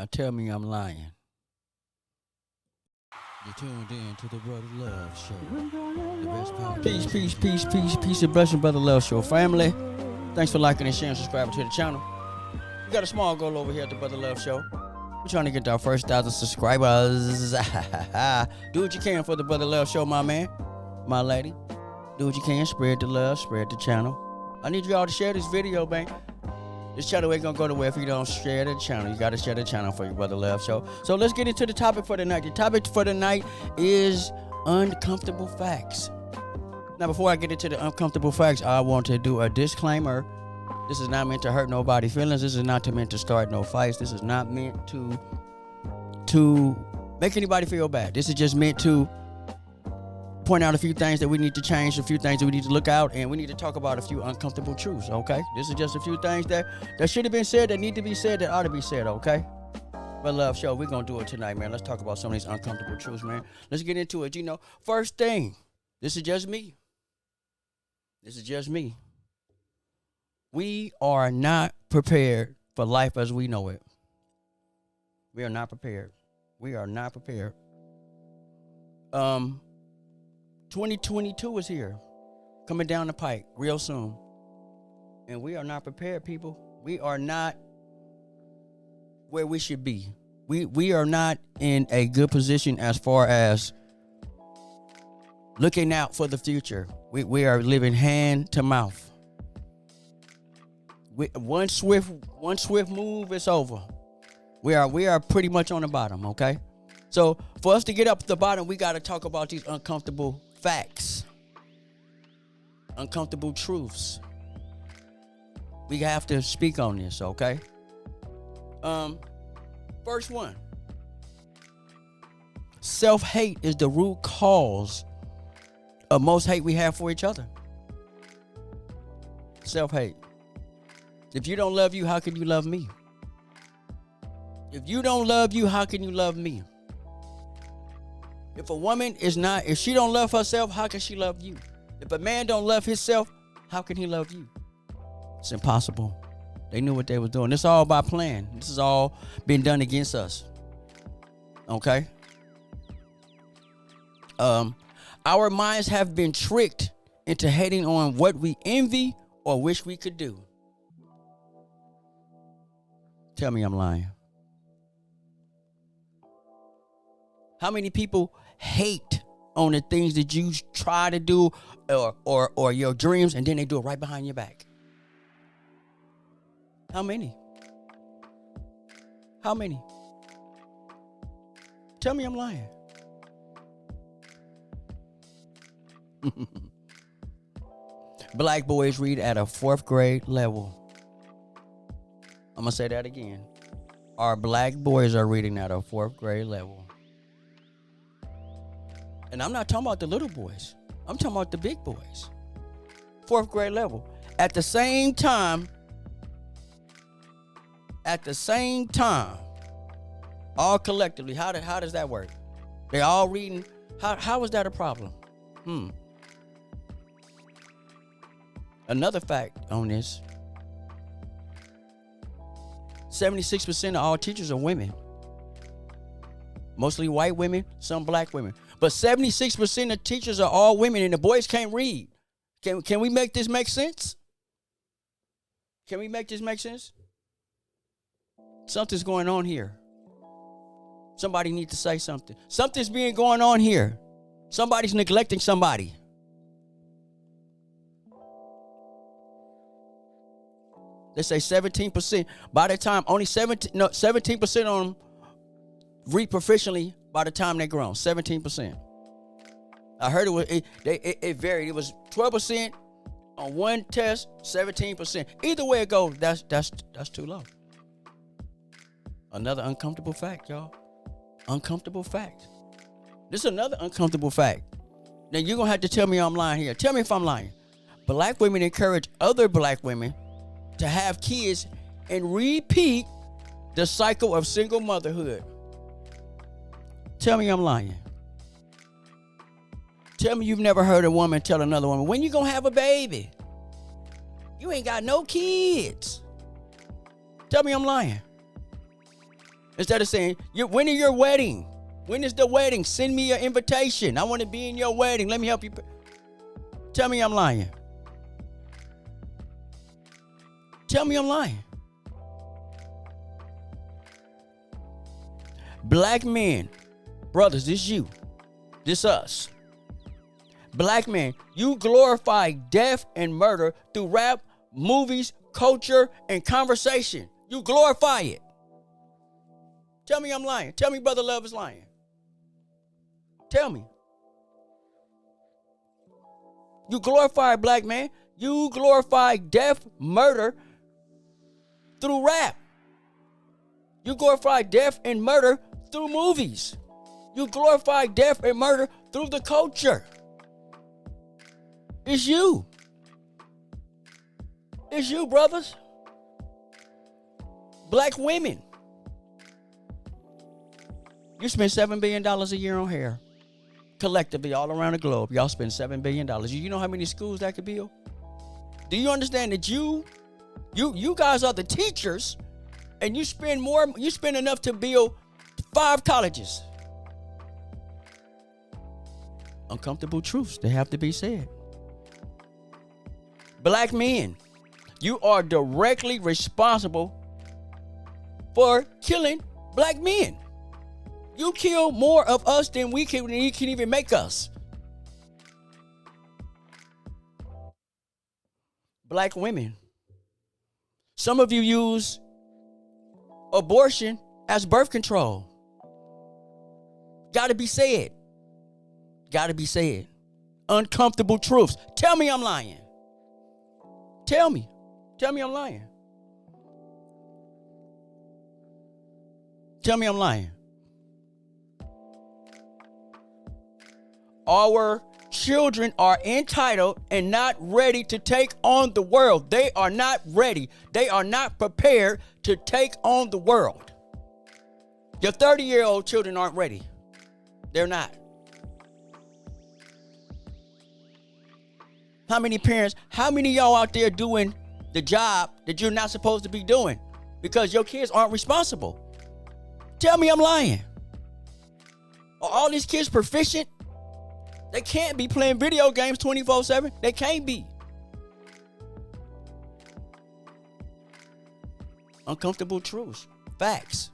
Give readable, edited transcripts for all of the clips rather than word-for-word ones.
Now tell me I'm lying. You tuned in to the Brother Love Show. The best podcast. Peace and blessing, Brother Love Show family. Thanks for liking and sharing, subscribing to the channel. We got a small goal over here at the Brother Love Show. We're trying to get to our first 1,000 subscribers. Do what you can for the Brother Love Show, my man, my lady. Do what you can. Spread the love, spread the channel. I need you all to share this video, man. This channel ain't gonna go nowhere if you don't share the channel. You gotta share the channel for your Brother Love Show. So let's get into the topic for the night. The topic for the night is uncomfortable facts. Now, before I get into the uncomfortable facts, I want to do a disclaimer. This is not meant to hurt nobody's feelings. This is not meant to start no fights. This is not meant to make anybody feel bad. This is just meant to point out a few things that we need to change, a few things that we need to look out, and we need to talk about a few uncomfortable truths, okay? This is just a few things that should have been said, that need to be said, that ought to be said, okay? But Love Show, we're going to do it tonight, man. Let's talk about some of these uncomfortable truths, man. Let's get into it. First thing, this is just me. This is just me. We are not prepared for life as we know it. We are not prepared. We are not prepared. 2022 is here, coming down the pike real soon. And we are not prepared, people. We are not where we should be. We are not in a good position as far as looking out for the future. We are living hand to mouth. One swift move, it's over. We are pretty much on the bottom, okay? So for us to get up to the bottom, we got to talk about these uncomfortable facts, uncomfortable truths. We have to speak on this, okay? First one. Self-hate is the root cause of most hate we have for each other. Self-hate. If you don't love you, how can you love me? If you don't love you, how can you love me? If a woman if she don't love herself, how can she love you? If a man don't love himself, how can he love you? It's impossible. They knew what they was doing. This is all by plan. This is all been done against us. Okay? Our minds have been tricked into hating on what we envy or wish we could do. Tell me I'm lying. How many people hate on the things that you try to do or your dreams, and then they do it right behind your back? How many? How many? Tell me I'm lying. Black boys read at a 4th grade level. I'm going to say that again. Our black boys are reading at a 4th grade level. And I'm not talking about the little boys. I'm talking about the big boys. 4th grade level. At the same time, all collectively, how does that work? They all reading. How is that a problem? Another fact on this. 76% of all teachers are women. Mostly white women, some black women. But 76% of teachers are all women, and the boys can't read. Can we make this make sense? Can we make this make sense? Something's going on here. Somebody needs to say something. Something's being going on here. Somebody's neglecting somebody. They say 17%. By the time only 17% of them read proficiently by the time they grown. 17%. I heard it varied. It was 12% on one test, 17%. Either way it goes, that's too low. Another uncomfortable fact, y'all. Uncomfortable fact. This is another uncomfortable fact. Now you're gonna have to tell me I'm lying here. Tell me if I'm lying. Black women encourage other black women to have kids and repeat the cycle of single motherhood. Tell me I'm lying. Tell me you've never heard a woman tell another woman, when you gonna have a baby? You ain't got no kids. Tell me I'm lying. Instead of saying, when is your wedding? When is the wedding? Send me an invitation. I want to be in your wedding. Let me help you. Tell me I'm lying. Tell me I'm lying. Black men, brothers, this you. This us. Black men, you glorify death and murder through rap, movies, culture, and conversation. You glorify it. Tell me I'm lying. Tell me Brother Love is lying. Tell me. You glorify black man. You glorify death, murder through rap. You glorify death and murder through movies. You glorify death and murder through the culture. It's you. It's you, brothers. Black women. You spend $7 billion a year on hair. Collectively, all around the globe, y'all spend $7 billion. You know how many schools that could build? Do you understand that you guys are the teachers, and you spend enough to build 5 colleges? Uncomfortable truths, they have to be said. Black men, you are directly responsible for killing black men. You kill more of us than you can even make us. Black women, some of you use abortion as birth control. Gotta be said. Gotta be said. Uncomfortable truths. Tell me I'm lying. Tell me. Tell me I'm lying. Tell me I'm lying. Our children are entitled and not ready to take on the world. They are not ready. They are not prepared to take on the world. Your 30-year-old children aren't ready. They're not. How many parents, how many of y'all out there doing the job that you're not supposed to be doing because your kids aren't responsible? Tell me I'm lying. Are all these kids proficient? They can't be playing video games 24/7. They can't be. Uncomfortable truths. Facts.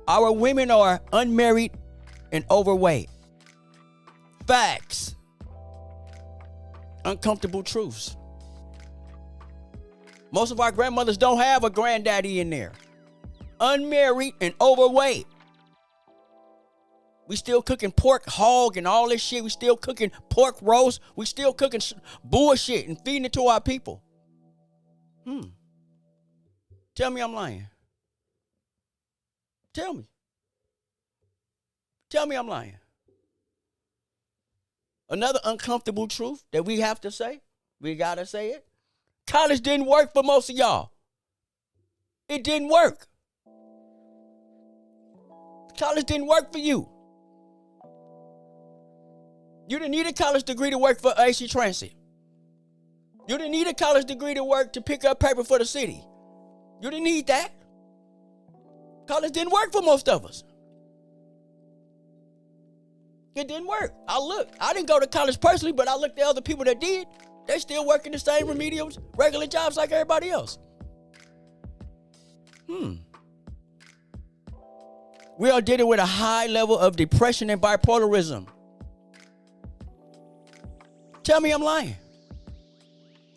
Our women are unmarried and overweight. Facts. Uncomfortable truths. Most of our grandmothers don't have a granddaddy in there. Unmarried and overweight. We still cooking pork hog and all this shit. We still cooking pork roast. We still cooking bullshit and feeding it to our people. Tell me I'm lying. Tell me. Tell me I'm lying. Another uncomfortable truth that we have to say. We gotta say it. College didn't work for most of y'all. It didn't work. College didn't work for you. You didn't need a college degree to work for AC Transit. You didn't need a college degree to work to pick up paper for the city. You didn't need that. College didn't work for most of us. It didn't work. I didn't go to college personally, but I looked at other people that did. They still working the same remedial, regular jobs like everybody else. We are dealing with a high level of depression and bipolarism. Tell me I'm lying.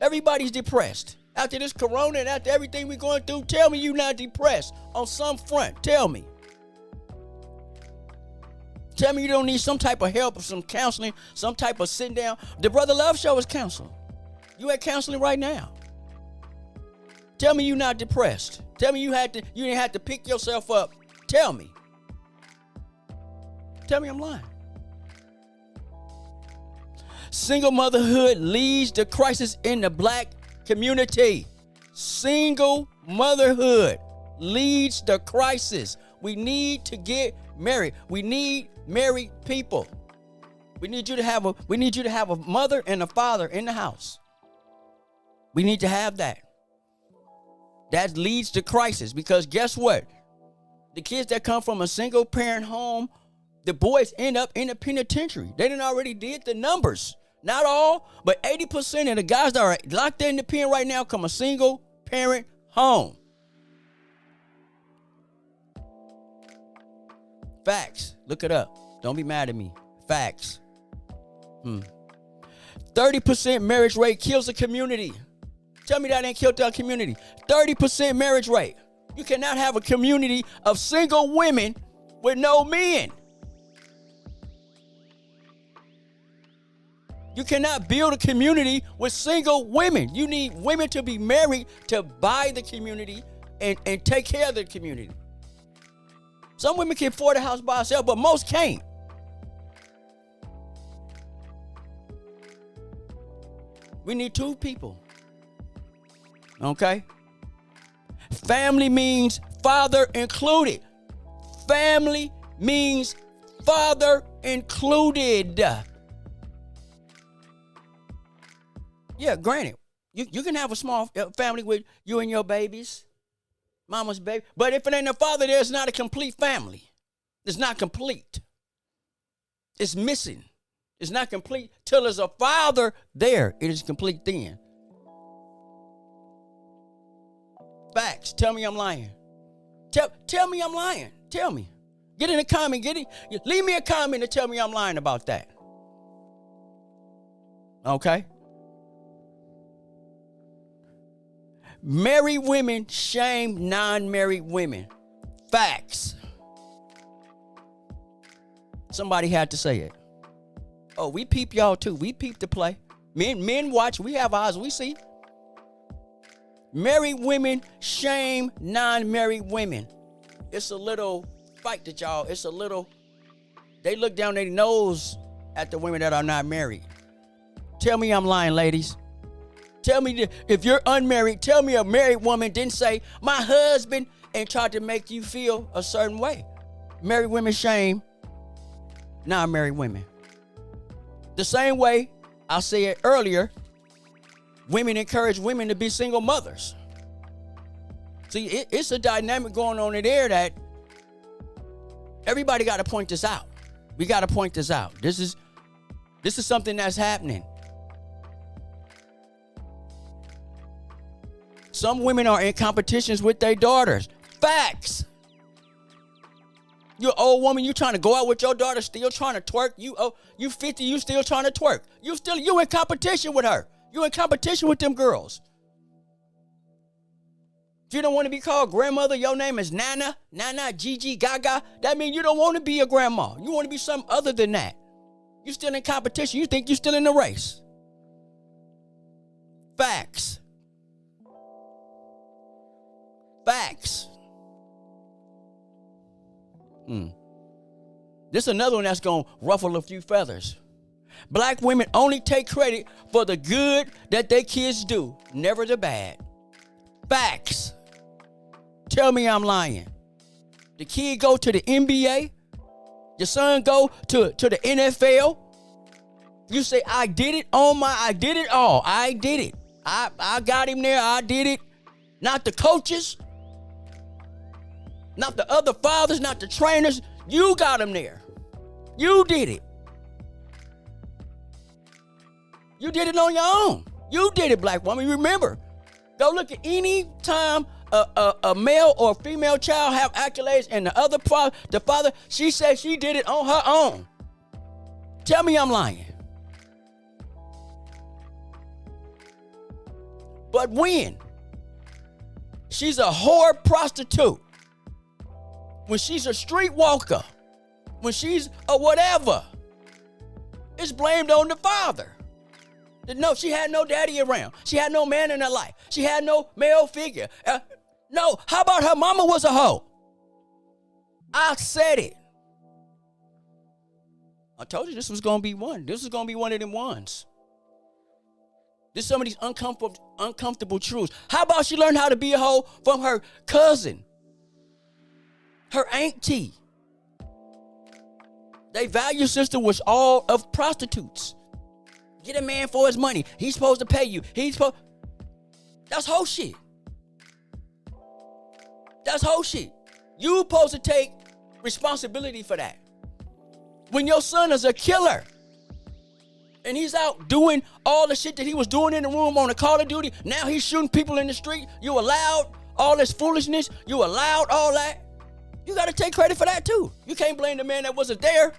Everybody's depressed. After this corona and after everything we're going through, tell me you're not depressed on some front. Tell me. Tell me you don't need some type of help or some counseling, some type of sitting down. The Brotherluvshow is counseling. You at counseling right now. Tell me you're not depressed. Tell me you didn't have to pick yourself up. Tell me. Tell me I'm lying. Single motherhood leads to crisis in the black community. Single motherhood leads to crisis. We need to get married. We need married people. We need you to have a mother and a father in the house. We need to have that. that leads to crisis, because guess what? The kids that come from a single parent home, the boys end up in the penitentiary. They done already did the numbers. Not all, but 80% of the guys that are locked in the pen right now come from a single parent home. Facts. Look it up. Don't be mad at me. Facts. 30% marriage rate kills a community. Tell me that ain't killed our community. 30% marriage rate. You cannot have a community of single women with no men. You cannot build a community with single women. You need women to be married to buy the community and take care of the community. Some women can afford a house by herself, but most can't. We need two people. Okay? Family means father included. Family means father included. Yeah, granted, you can have a small family with you and your babies, mama's baby. But if it ain't a father there, it's not a complete family. It's not complete. It's missing. It's not complete till there's a father there. It is complete then. Facts. Tell me I'm lying. Tell me I'm lying. Tell me. Get in a comment. Leave me a comment and tell me I'm lying about that. Okay? Married women shame non-married women. Facts. Somebody had to say it. Oh, we peep y'all too. We peep the play. Men watch. We have eyes. We see. Married women shame non-married women. It's a little fight that y'all. It's a little. They look down their nose at the women that are not married. Tell me I'm lying, ladies. Tell me if you're unmarried. Tell me a married woman didn't say my husband and tried to make you feel a certain way. Married women shame non-married women. The same way I said earlier, women encourage women to be single mothers. See, it's a dynamic going on in there that everybody got to point this out. We got to point this out. This is something that's happening. Some women are in competitions with their daughters. Facts. You're an old woman, you trying to go out with your daughter, still trying to twerk. You 50, you still trying to twerk. You in competition with her. You in competition with them girls. If you don't want to be called grandmother, your name is Nana, Gigi, Gaga. That means you don't want to be a grandma. You want to be something other than that. You still in competition. You think you still in the race. Facts. Facts. This is another one that's going to ruffle a few feathers. Black women only take credit for the good that their kids do, never the bad. Facts. Tell me I'm lying. The kid go to the NBA. Your son go to the NFL. You say, I did it all. I did it. I got him there. I did it. Not the coaches. Not the other fathers, not the trainers. You got him there. You did it. You did it on your own. You did it, black woman. Remember, go look at any time a male or a female child have accolades and the father, she said she did it on her own. Tell me I'm lying. But when she's a whore prostitute, when she's a streetwalker, when she's a whatever, it's blamed on the father. No, she had no daddy around. She had no man in her life. She had no male figure. No, how about her mama was a hoe? I said it. I told you this was going to be one. This was going to be one of them ones. There's some of these uncomfortable truths. How about she learned how to be a hoe from her cousin? Her auntie. Their value system was all of prostitutes. Get a man for his money. He's supposed to pay you. That's whole shit. That's whole shit. You supposed to take responsibility for that. When your son is a killer and he's out doing all the shit that he was doing in the room on the Call of Duty, now he's shooting people in the street. You allowed all this foolishness. You allowed all that. You got to take credit for that too. You can't blame the man that wasn't there.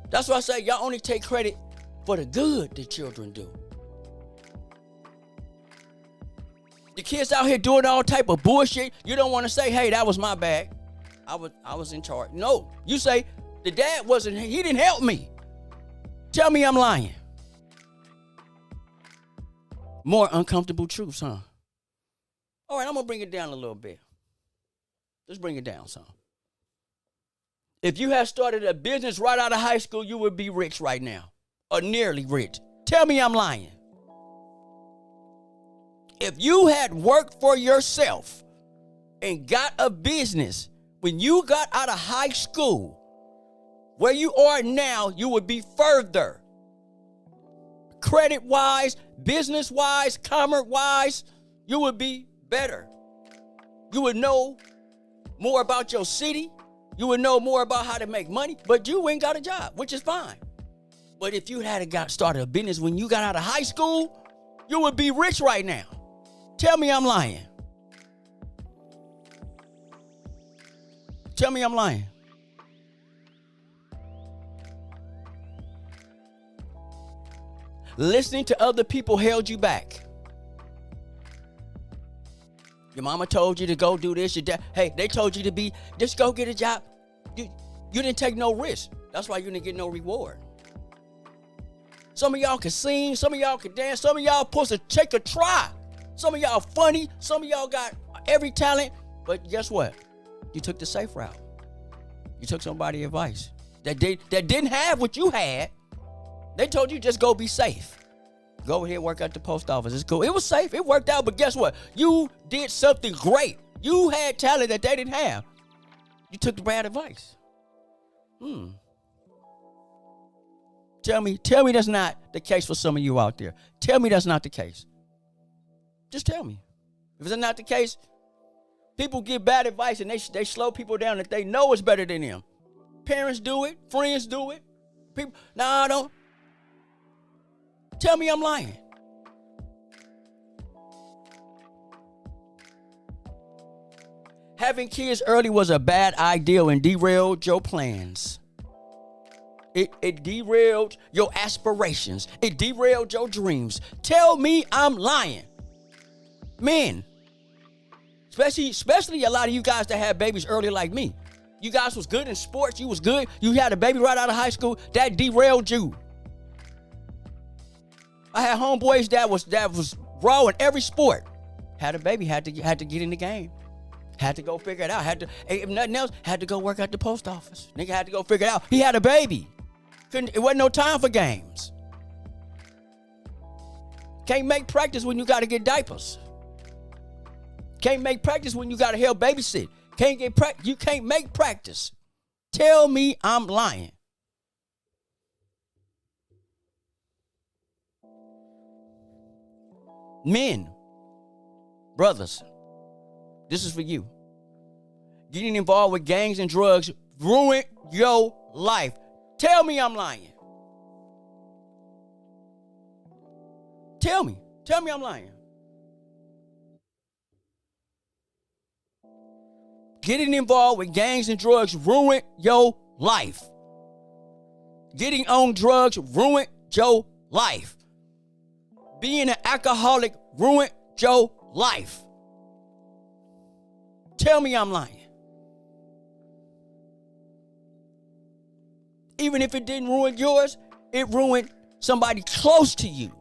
That's why I say y'all only take credit for the good that children do. The kids out here doing all type of bullshit. You don't want to say, hey, that was my bad. I was in charge. No, you say the dad wasn't, he didn't help me. Tell me I'm lying. More uncomfortable truths, huh? All right, I'm going to bring it down a little bit. Let's bring it down some. If you had started a business right out of high school, you would be rich right now, or nearly rich. Tell me I'm lying. If you had worked for yourself and got a business when you got out of high school, where you are now, you would be further. Credit-wise, business-wise, commerce-wise, you would be better. You would know more about your city. You would know more about how to make money, but you ain't got a job, which is fine. But if you had got started a business when you got out of high school, you would be rich right now. Tell me I'm lying. Tell me I'm lying. Listening to other people held you back. Your mama told you to go do this. Your dad, hey, they told you to just go get a job. You didn't take no risk. That's why you didn't get no reward. Some of y'all can sing. Some of y'all can dance. Some of y'all supposed to take a try. Some of y'all funny. Some of y'all got every talent. But guess what? You took the safe route. You took somebody's advice that didn't have what you had. They told you just go be safe. Go over here and work at the post office. It's cool. It was safe. It worked out. But guess what? You did something great. You had talent that they didn't have. You took the bad advice. Tell me that's not the case for some of you out there. Tell me that's not the case. Just tell me. If it's not the case, people give bad advice and they slow people down that they know is better than them. Parents do it. Friends do it. People, no, don't. Tell me I'm lying. Having kids early was a bad idea and derailed your plans. It derailed your aspirations. It derailed your dreams. Tell me I'm lying. Men, especially a lot of you guys that had babies early like me. You guys was good in sports. You was good. You had a baby right out of high school. That derailed you. I had homeboys that was raw in every sport. Had a baby, had to get in the game. Had to go figure it out. If nothing else, had to go work at the post office. Nigga had to go figure it out. He had a baby. It wasn't no time for games. Can't make practice when you got to get diapers. Can't make practice when you got to help babysit. You can't make practice. Tell me I'm lying. Men, brothers, this is for you. Getting involved with gangs and drugs ruined your life. Tell me I'm lying. Tell me I'm lying. Getting involved with gangs and drugs ruined your life. Getting on drugs ruined your life. Being an alcoholic ruined your life. Tell me I'm lying. Even if it didn't ruin yours, it ruined somebody close to you.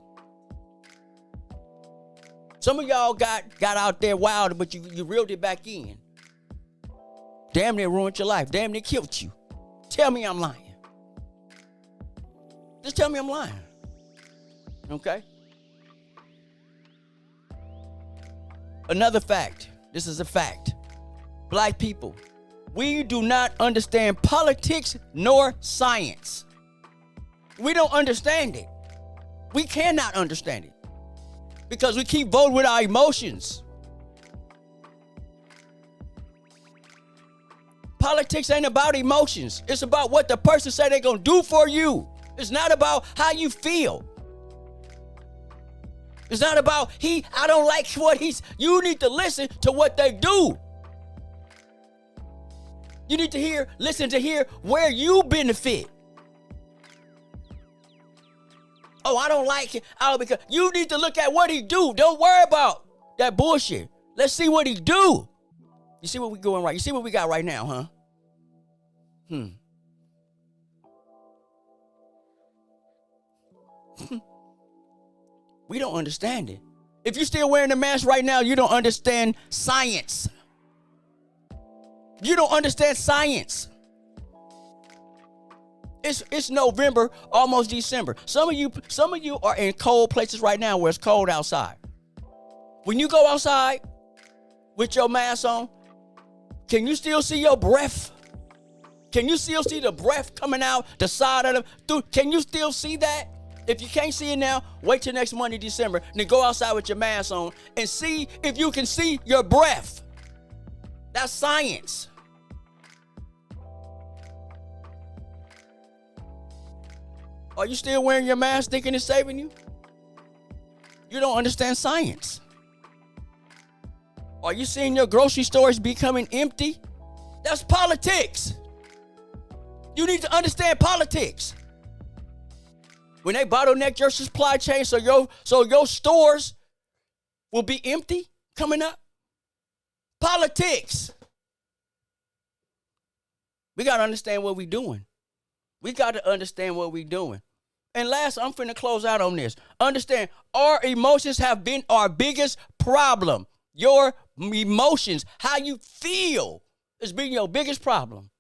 Some of y'all got out there wild, but you reeled it back in. Damn near ruined your life. Damn near killed you. Tell me I'm lying. Just tell me I'm lying. Okay? Another fact. This is a fact. Black people, we do not understand politics nor science. We don't understand it. We cannot understand it because we keep voting with our emotions. Politics ain't about emotions. It's about what the person say they're going to do for you. It's not about how you feel. It's not about I don't like what you need to listen to what they do. You need to listen to hear where you benefit. Oh, I don't like it. Oh, because you need to look at what he do. Don't worry about that bullshit. Let's see what he do. You see what we going right? You see what we got right now, huh? We don't understand it. If you're still wearing the mask right now, you don't understand science. You don't understand science. It's November, almost December. Some of you are in cold places right now where it's cold outside. When you go outside with your mask on, can you still see your breath? Can you still see the breath coming out the side of them? Can you still see that? If you can't see it now, wait till next Monday, December, then go outside with your mask on and see if you can see your breath. That's science. Are you still wearing your mask thinking it's saving you? You don't understand science. Are you seeing your grocery stores becoming empty? That's politics. You need to understand politics. When they bottleneck your supply chain so your stores will be empty coming up. Politics. We got to understand what we're doing. We got to understand what we're doing. And last, I'm finna close out on this. Understand, our emotions have been our biggest problem. Your emotions, how you feel, is being your biggest problem.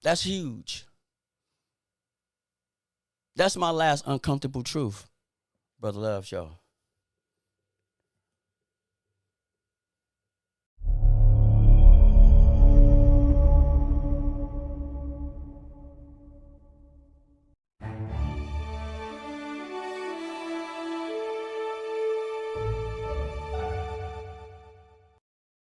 That's huge. That's my last uncomfortable truth, Brother Love Show.